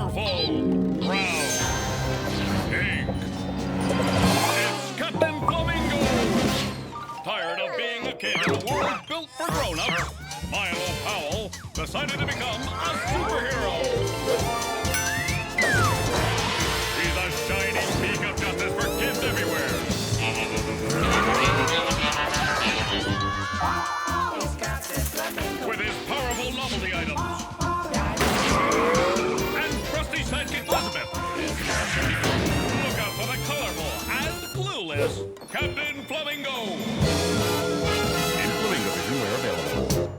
purple, brown, pink. It's Captain Flamingo! Tired of being a kid in a world built for grown-ups, Milo Powell decided to become a superhero. He's a shining beacon of justice for kids everywhere. With his powerful novelty items. And trusty sidekick Elizabeth. Look out for the colorful and clueless Captain Flamingo. In Flamingo Vision where available.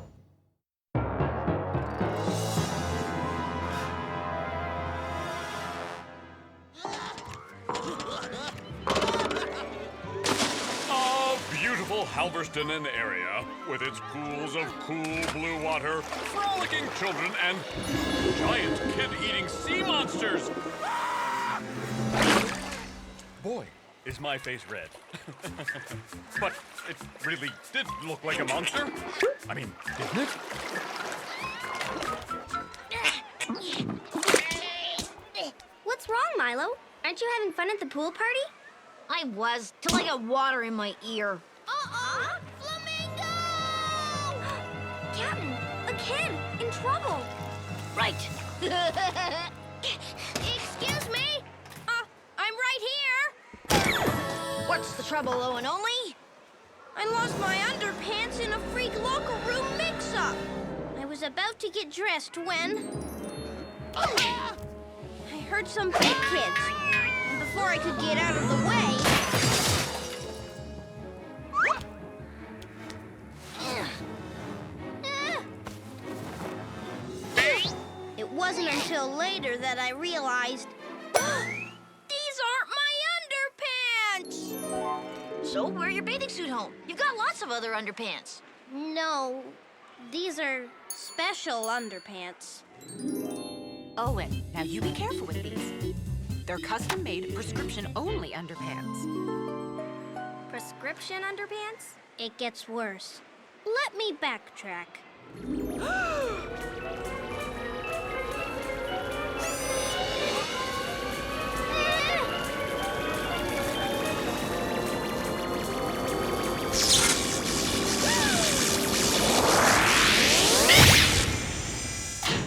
Beautiful Halverston area, with its pools of cool blue water, frolicking children, and giant kid-eating sea monsters. Boy, is my face red. But it really did look like a monster. I mean, didn't it? What's wrong, Milo? Aren't you having fun at the pool party? I was, till I got water in my ear. Uh-oh! Flamingo! Captain, a kid in trouble. Right. Excuse me? I'm right here. What's the trouble, Owen Only? I lost my underpants in a freak locker room mix-up. I was about to get dressed when I heard some big kids. And before I could get out of the way, it wasn't until later that I realized these aren't my underpants! So wear your bathing suit home. You've got lots of other underpants. No, these are special underpants. Owen, now you be careful with these. They're custom-made, prescription-only underpants. Prescription underpants? It gets worse. Let me backtrack.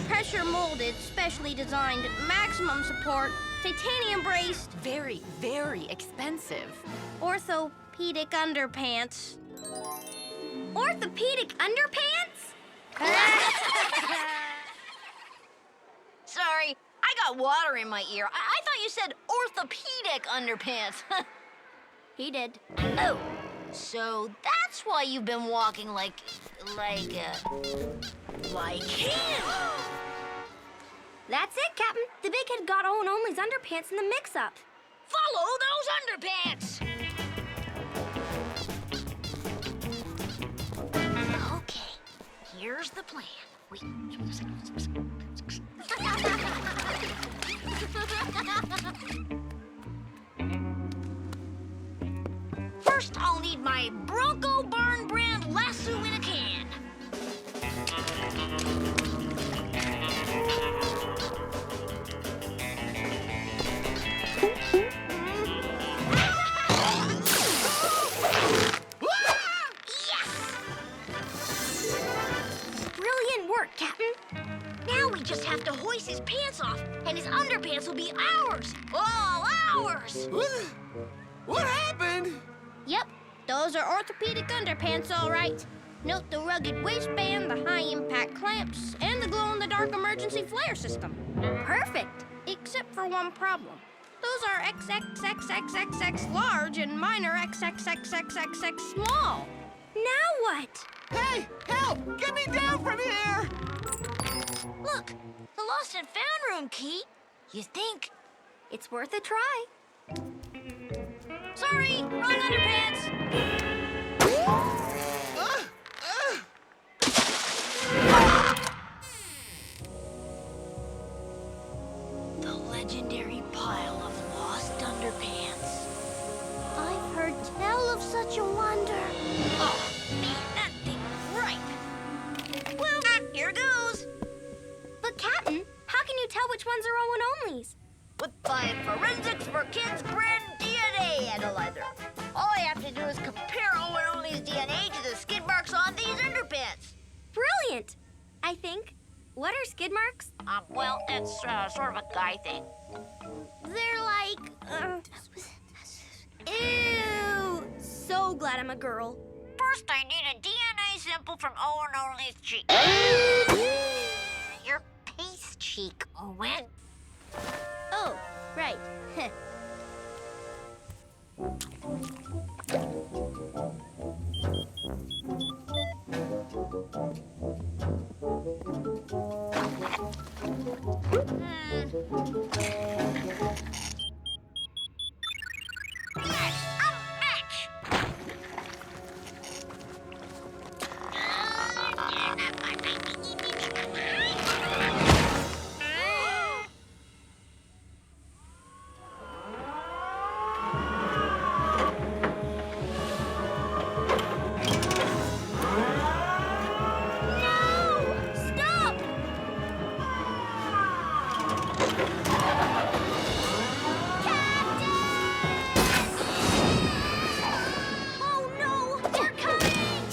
Pressure molded, specially designed, maximum support, titanium braced, Very, very expensive. orthopedic underpants. Orthopedic underpants? Sorry, I got water in my ear. I thought you said orthopedic underpants. He did. Oh, so that's why you've been walking like him. That's it, Captain. The big kid got Owen Only's underpants in the mix-up. Follow those underpants. Okay, here's the plan. First, I'll need my Bronco Barn brand lasso in a can. Brilliant work, Captain. Now we just have to hoist his pants off, and his underpants will be ours. All ours. What happened? Yep, those are orthopedic underpants, all right. Note the rugged waistband, the high-impact clamps, and the glow-in-the-dark emergency flare system. Perfect, except for one problem. Those are XXXXXX large and minor XXXXXX small. Now what? Hey, help! Get me down from here! Look, the lost and found room key. You think? It's worth a try. Sorry, wrong underpants. The legendary pile of lost underpants. I've heard tell of such a wonder. Oh, man, that thing was ripe. Well, here goes. But Captain, how can you tell which ones are Owen-onlys? With my Forensics for Kids brand DNA analyzer. All I have to do is compare Owen-only's DNA to the skid marks on these underpants. Brilliant! I think. What are skid marks? Well, it's sort of a guy thing. They're like, ew! So glad I'm a girl. First, I need a DNA sample from Owen-only's cheek. Your face cheek, Owen. Oh, right. Yes, a match! Stop! Oh no! They're coming!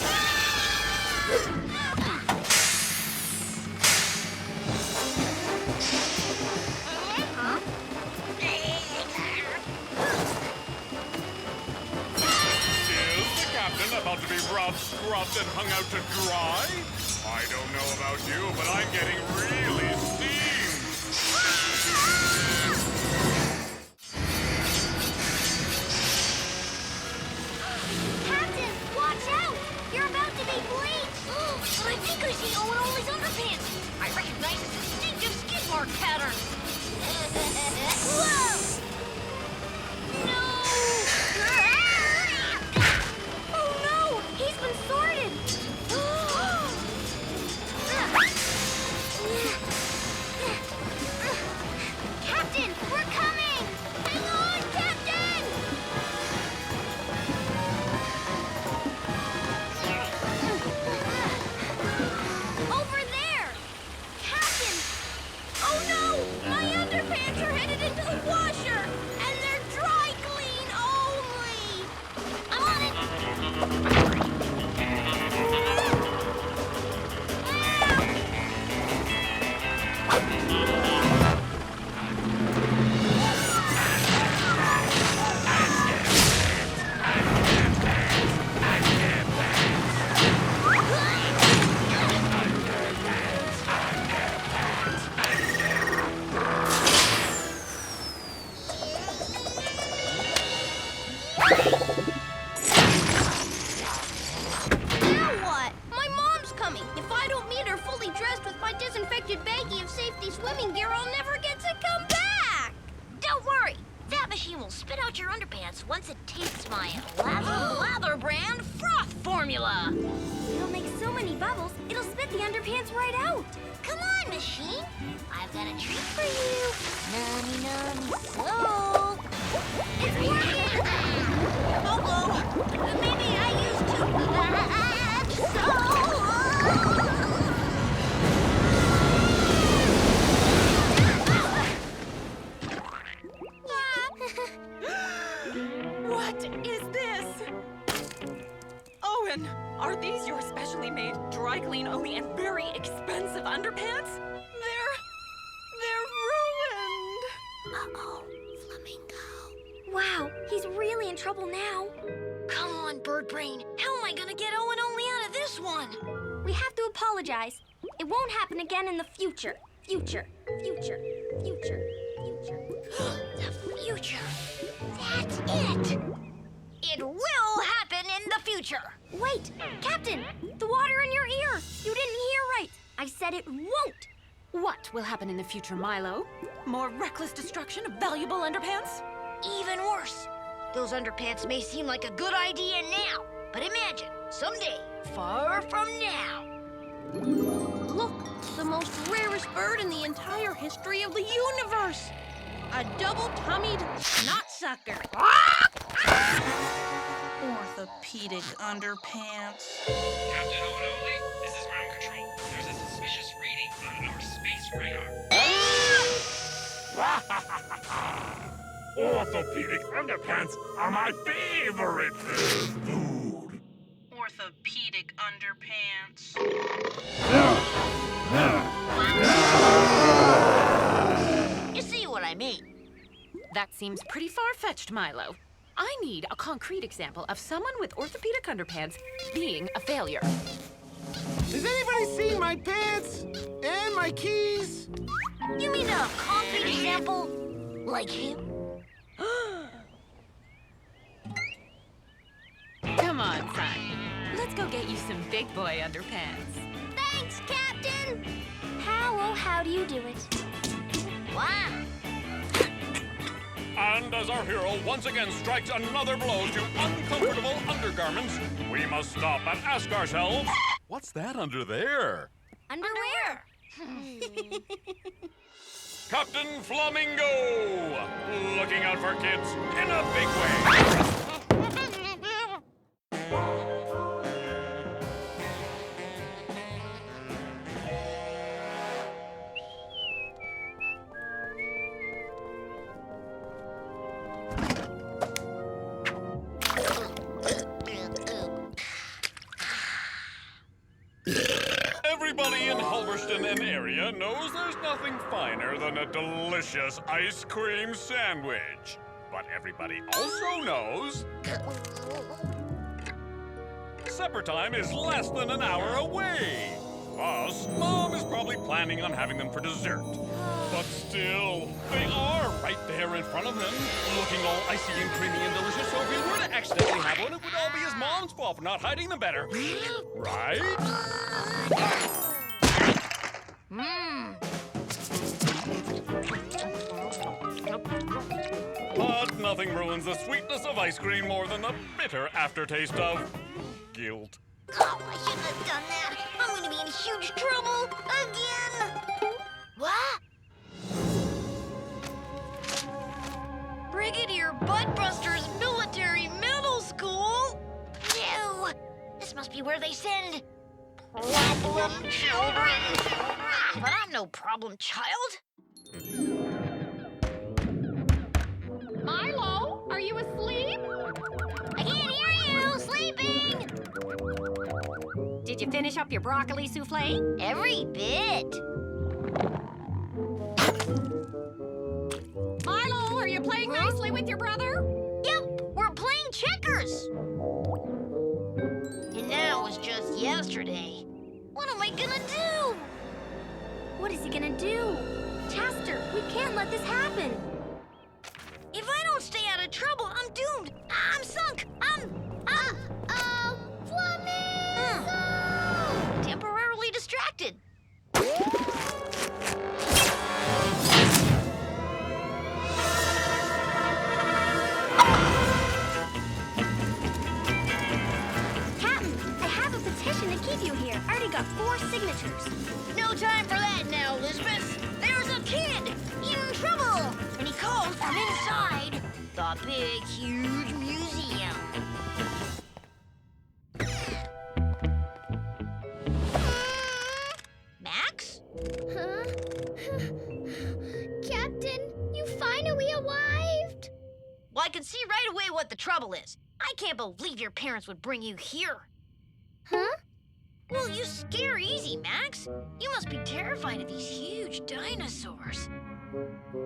Is the captain about to be rubbed, scrubbed, and hung out to dry? I don't know about you, but I'm getting really steamed. Captain, watch out! You're about to be bleached! But I think I see Owen-only's underpants. I recognize his distinctive skid mark pattern. Whoa! No! Oh no! He's been sorted! Captain, we're coming! Hang on, Captain! Over there! Captain! Oh no! My underpants are headed into the washer! And they're dry clean only! I'm on it. Now what? My mom's coming. If I don't meet her fully dressed with my disinfected baggie of safety swimming gear, I'll never get to come back! Don't worry. That machine will spit out your underpants once it tastes my Lather brand froth formula. It'll make so many bubbles, it'll spit the underpants right out. Come on, machine. I've got a treat for you. Nummy, nummy, soap. It's working! Oh, maybe I used too much soap. What is this? Owen, are these your specially made, dry clean only, and very expensive underpants? They're ruined. Uh-oh, Flamingo. Wow, he's really in trouble now. Come on, Bird Brain. How am I gonna get Owen-only out of this one? We have to apologize. It won't happen again in the future. Future. The future. That's it. It will happen in the future. Wait, Captain, the water in your ear. You didn't hear right. I said it won't. What will happen in the future, Milo? More reckless destruction of valuable underpants? Even worse. Those underpants may seem like a good idea now, but imagine, someday, far from now. Look, the most rarest bird in the entire history of the universe. A double-tummied knotsucker. Orthopedic underpants. Captain Owen-only, this is ground control. There's a suspicious reading on our space radar. Orthopedic underpants are my favorite food. Orthopedic underpants. You see what I mean? That seems pretty far-fetched, Milo. I need a concrete example of someone with orthopedic underpants being a failure. Has anybody seen my pants? And my keys? You mean a concrete example? Like him? Come on, son. Let's go get you some big boy underpants. Thanks, Captain. How do you do it? Wow. And as our hero once again strikes another blow to uncomfortable undergarments, we must stop and ask ourselves, what's that under there? Underwear. Captain Flamingo! Looking out for kids in a big way. Everybody in Halverston and area knows there's nothing finer than a delicious ice cream sandwich. But everybody also knows supper time is less than an hour away. Plus, Mom is probably planning on having them for dessert. But still, they are right there in front of them, looking all icy and creamy and delicious. So if we were to accidentally have one, it would all be his mom's fault for not hiding them better. Right? But nothing ruins the sweetness of ice cream more than the bitter aftertaste of guilt. Oh, I shouldn't have done that. I'm gonna be in huge trouble again. What? Brigadier Budbuster's Military Middle School? No, this must be where they send problem children. But I'm no problem child. Milo, are you asleep? I can't hear you. Sleeping. Did you finish up your broccoli souffle? Every bit. Milo, are you playing nicely with your brother? Yep, we're playing checkers. And that was just yesterday. What am I gonna do? What is he gonna do? Chester, we can't let this happen. If I don't stay out of trouble, I'm doomed. I'm sunk. Flamingo! Temporarily distracted. Captain, I have a petition to keep you here. I already got 4 signatures. No time for that now, Elizabeth. There's a kid in trouble, and he calls from inside the big, huge museum. Max? Huh? Captain, you finally arrived. Well, I can see right away what the trouble is. I can't believe your parents would bring you here. Huh? Well, you scare easy, Max. You must be terrified of these huge dinosaurs.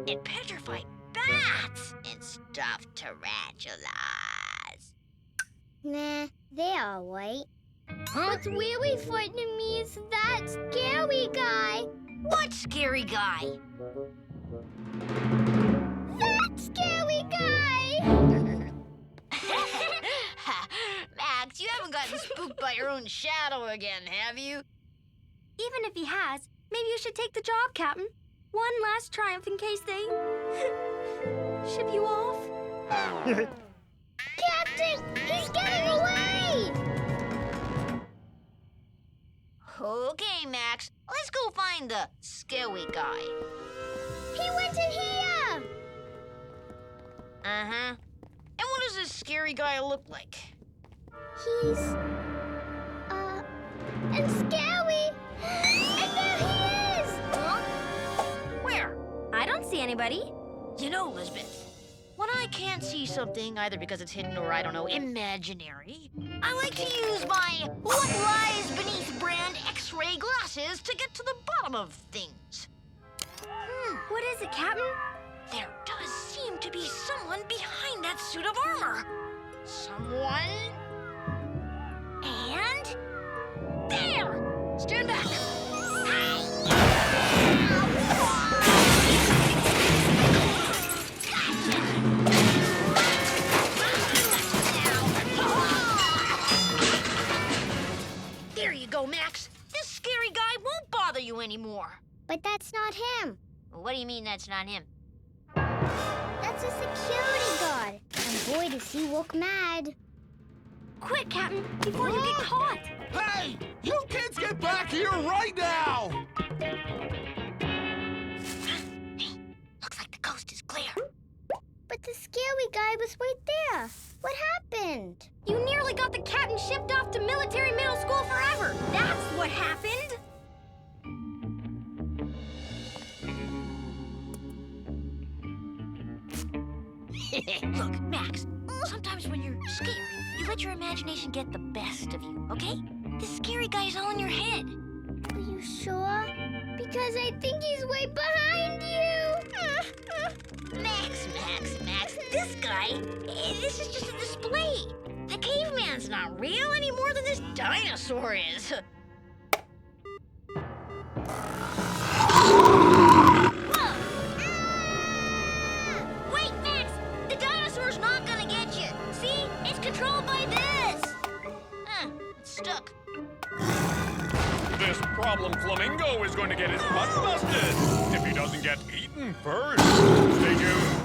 And petrified bats and stuffed tarantulas. Nah, they're all right. Huh? What's really frightening me is that scary guy. What scary guy? That scary guy! Max, you haven't gotten spooked by your own shadow again, have you? Even if he has, maybe you should take the job, Captain. One last triumph in case they ship you off. Captain, he's getting away! Okay, Max, let's go find the scary guy. He went in here! Uh-huh. And what does this scary guy look like? He's, and scary. And there he is! Huh? Where? I don't see anybody. You know, Lisbeth, when I can't see something, either because it's hidden or, I don't know, imaginary, I like to use my What Lies Beneath brand X-ray glasses to get to the bottom of things. What is it, Captain? There does seem to be someone behind that suit of armor. Someone... And... There! Stand back! There you go, Max. This scary guy won't bother you anymore. But that's not him. What do you mean that's not him? That's a security guard. And boy, does he look mad. Quick, Captain, before you get caught. Hey! You kids get back here right now! Looks like the coast is clear. But the scary guy was right there. What happened? You nearly got the captain shipped off to military middle school forever. That's what happened. Look, Max, sometimes when you're scared, you let your imagination get the best of you, okay? This scary guy is all in your head. Are you sure? Because I think he's right behind you. Max, this guy, this is just a display. The caveman's not real any more than this dinosaur is. Whoa! Wait, Max, the dinosaur's not gonna get you. See, it's controlled by this. It's stuck. This problem flamingo is going to get his butt busted if he doesn't get eaten first. Stay tuned.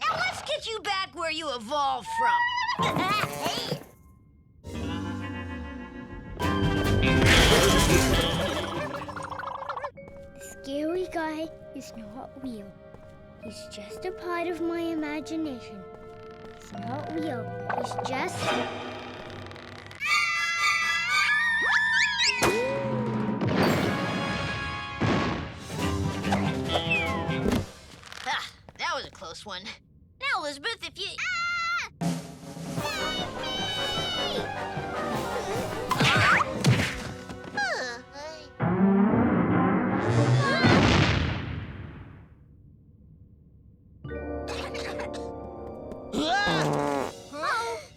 Now let's get you back where you evolved from. Hey. The scary guy is not real. He's just a part of my imagination. He's not real. He's just... That was a close one. Now, Elizabeth, if you...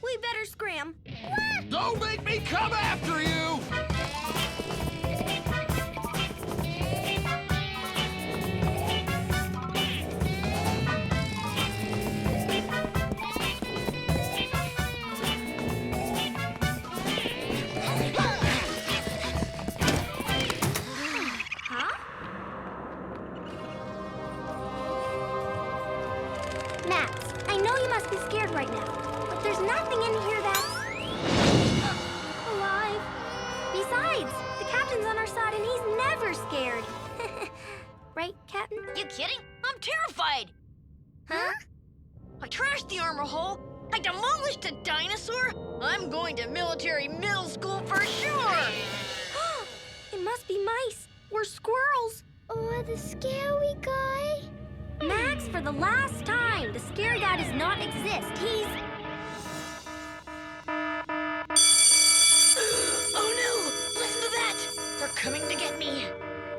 We better scram. Don't make me come after you! Max, I know you must be scared right now, but there's nothing in here that's... alive. Besides, the captain's on our side and he's never scared. Right, Captain? You kidding? I'm terrified. Huh? I trashed the armor hull. I demolished a dinosaur. I'm going to military middle school for sure. It must be mice or squirrels. Or the scary guy. Max, for the last time, the scary guy does not exist. He's... Oh no! Listen to that! They're coming to get me.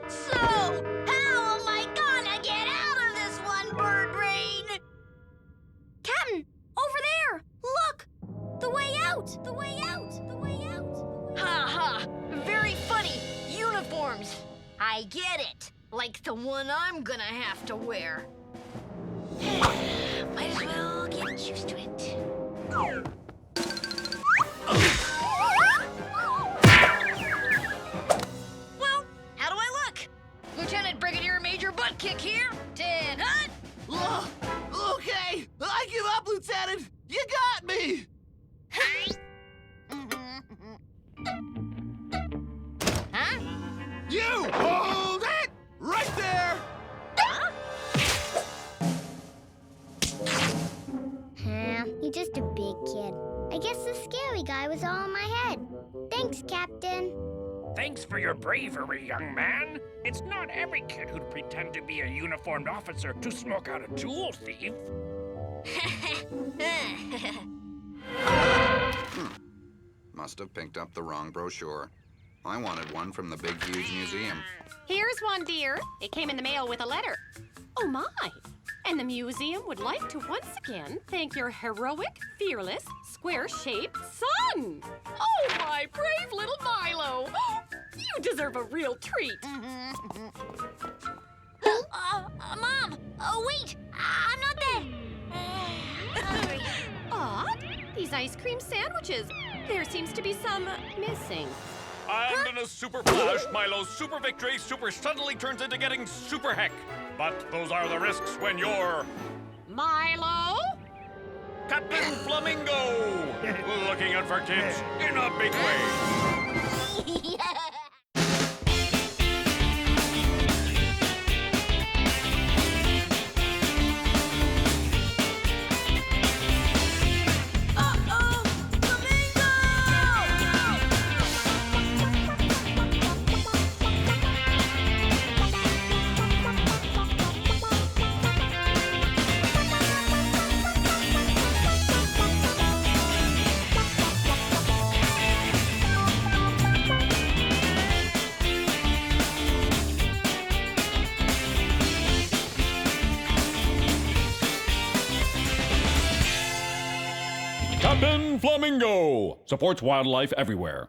So, how am I gonna get out of this one, bird brain? Captain, over there! Look! The way out! The way out! The way out! Ha ha! Very funny. Uniforms. I get it. Like the one I'm gonna have to wear. Might as well get used to it. You hold it! Right there! You're just a big kid. I guess the scary guy was all in my head. Thanks, Captain. Thanks for your bravery, young man. It's not every kid who'd pretend to be a uniformed officer to smoke out a jewel thief. Must have picked up the wrong brochure. I wanted one from the big, huge museum. Here's one, dear. It came in the mail with a letter. Oh, my. And the museum would like to once again thank your heroic, fearless, square-shaped son. Oh, my brave little Milo. You deserve a real treat. Mom! Oh, wait! I'm not dead! Hungry. Odd. These ice cream sandwiches. There seems to be some missing. And in a super flash, Milo's super victory super suddenly turns into getting super heck. But those are the risks when you're Milo? Captain Flamingo! Looking out for kids in a big way. Captain Flamingo supports wildlife everywhere.